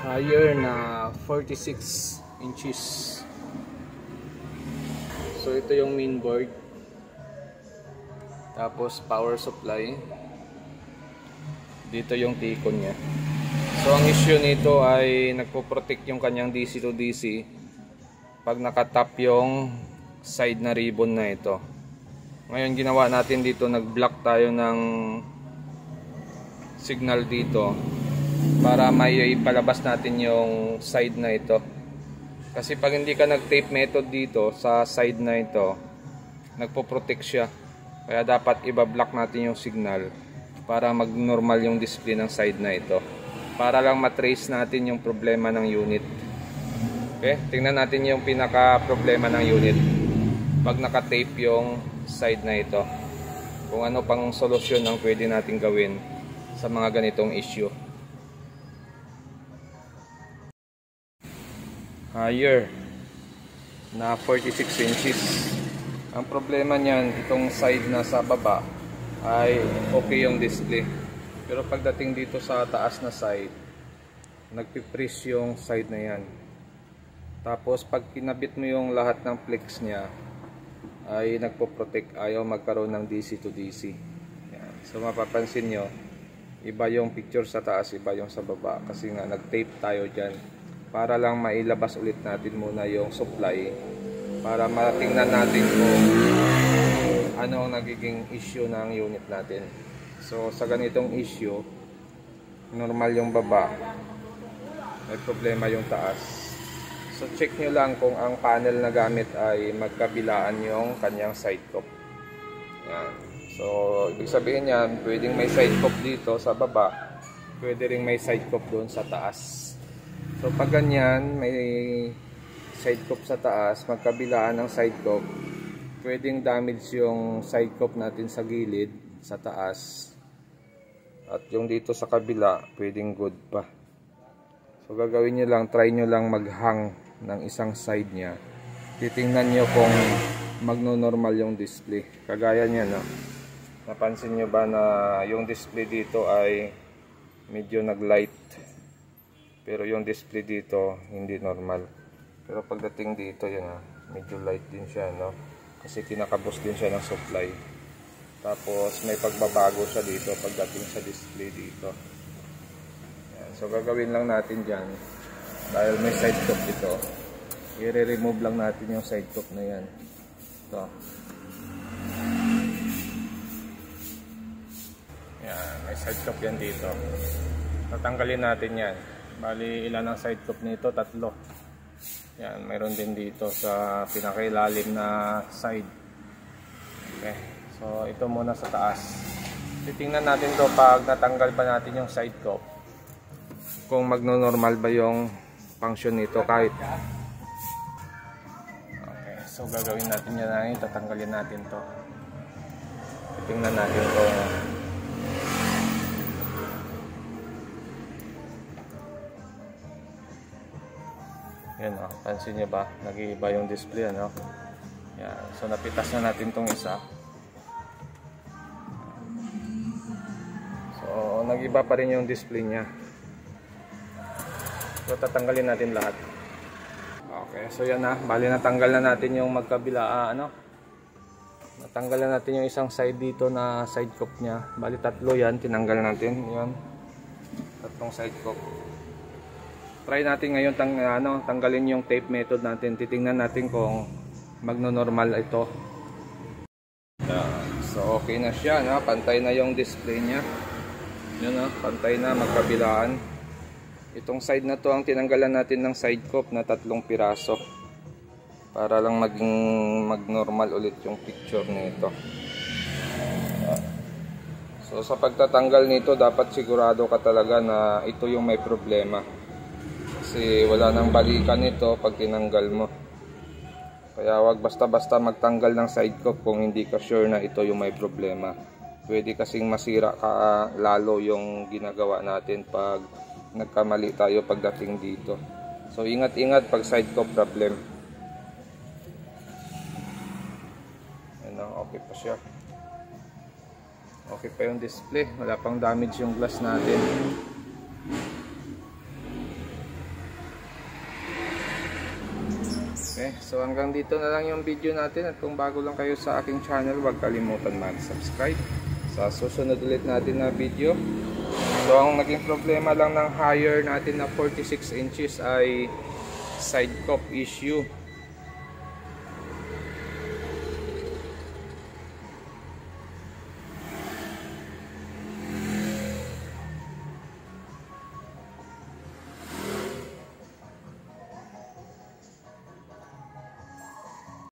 higher na 46 inches. So ito yung main board, tapos power supply, dito yung T-con nya. So ang issue nito ay nagpo-protect yung kanyang DC to DC pag nakatap yung side na ribbon na ito. Ngayon ginawa natin dito, nag-block tayo ng signal dito para may ipalabas natin yung side na ito. Kasi pag hindi ka nag-tape method dito sa side na ito, nagpo-protect siya. Kaya dapat i-block natin yung signal para mag-normal yung display ng side na ito. Para lang matrace natin yung problema ng unit. Okay? Tingnan natin yung pinaka-problema ng unit pag naka-tape yung side na ito. Kung ano pang solusyon ang pwede natin gawin sa mga ganitong issue. Higher na 46 inches. Ang problema niyan, itong side na sa baba ay okay yung display, pero pagdating dito sa taas na side, nagpiprease yung side na yan. Tapos pag kinabit mo yung lahat ng flex nya ay nagpo-protect, ayaw magkaroon ng DC to DC. Yan. So mapapansin nyo, iba yung picture sa taas, iba yung sa baba, kasi nga nag-tape tayo dyan para lang mailabas ulit natin muna yung supply para matingnan natin kung ano ang nagiging issue ng unit natin. So sa ganitong issue, normal yung baba, may problema yung taas. So check nyo lang kung ang panel na gamit ay magkabilaan yung kanyang side cup. Yan. So ibig sabihin yan, pwedeng may side cup dito sa baba, pwede ring may side cup doon sa taas. So pag ganyan, may side cup sa taas, magkabilaan ng side cup, pwedeng damage yung side cup natin sa gilid, sa taas. At yung dito sa kabila, pwedeng good pa. So gagawin nyo lang, try nyo lang maghang ng isang side nya. Titingnan nyo kung magno-normal yung display. Kagaya nya, no? Napansin nyo ba na yung display dito ay medyo nag-light, pero yung display dito hindi normal. Pero pagdating dito, yun, medyo light din siya, no? Kasi kinakabos din siya ng supply. Tapos may pagbabago siya dito pagdating sa display dito. Yan. So gagawin lang natin dyan, dahil may side cup dito, i-remove lang natin yung side cup na yan. Ito. Yan, may side cup yan dito. Tatanggalin natin yan. Bali, ilan ang side cup nito? 3. Yan, mayroon din dito sa pinakailalim na side. Okay. So, ito muna sa taas. Titingnan natin to pag natanggal pa natin yung side cup, kung magno-normal ba yung function nito kahit. Okay. So, gagawin natin yan na. Tatanggalin natin to. Titingnan natin to. Yan, oh, pansin nyo ba? Nag-iiba yung display, ano? Yan. So napitas na natin tong isa. So nag-iba pa rin yung display nya. So tatanggalin natin lahat. Okay, so yan na. Bali natanggal na natin yung magkabila, ano? Natanggal na natin yung isang side dito na side cup nya. Bali 3 yan, tinanggal natin. Yan. 3 side cup. Try natin ngayon tanggalin yung tape method natin. Titingnan natin kung magno-normal ito. So okay na siya, no? Pantay na yung display niya. Yun, no? Pantay na, magkabilaan. Itong side na to ang tinanggalan natin ng side cup na 3 piraso. Para lang maging mag-normal ulit yung picture nito. So sa pagtatanggal nito, dapat sigurado ka talaga na ito yung may problema. Kasi wala nang balikan ito pag tinanggal mo. Kaya wag basta-basta magtanggal ng side cup kung hindi ka sure na ito yung may problema. Pwede kasing masira ka lalo yung ginagawa natin pag nagkamali tayo pagdating dito. So ingat-ingat pag side cup problem. Ano, okay pa siya. Okay pa yung display, wala pang damage yung glass natin. Okay, so hanggang dito na lang yung video natin, at kung bago lang kayo sa aking channel, huwag kalimutan mag-subscribe sa susunod ulit natin na video. So ang naging problema lang ng higher natin na 46 inches ay side cup issue.